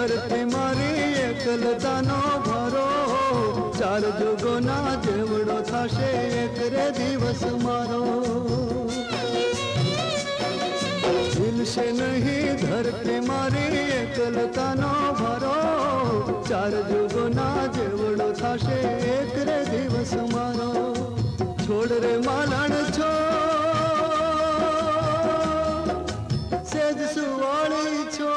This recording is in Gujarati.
ધરતી મારી એકલતાનો ભરો, ચાર જુગોના જેવડો થશે એક રે દિવસ મારો. હિલશે નહીં ધરતી મારી એકલતાનો ભરો, ચાર જુગોના જેવડો થશે એક રે દિવસ મારો. છોડ રે માલણ છો સેજ સુવાળી છો,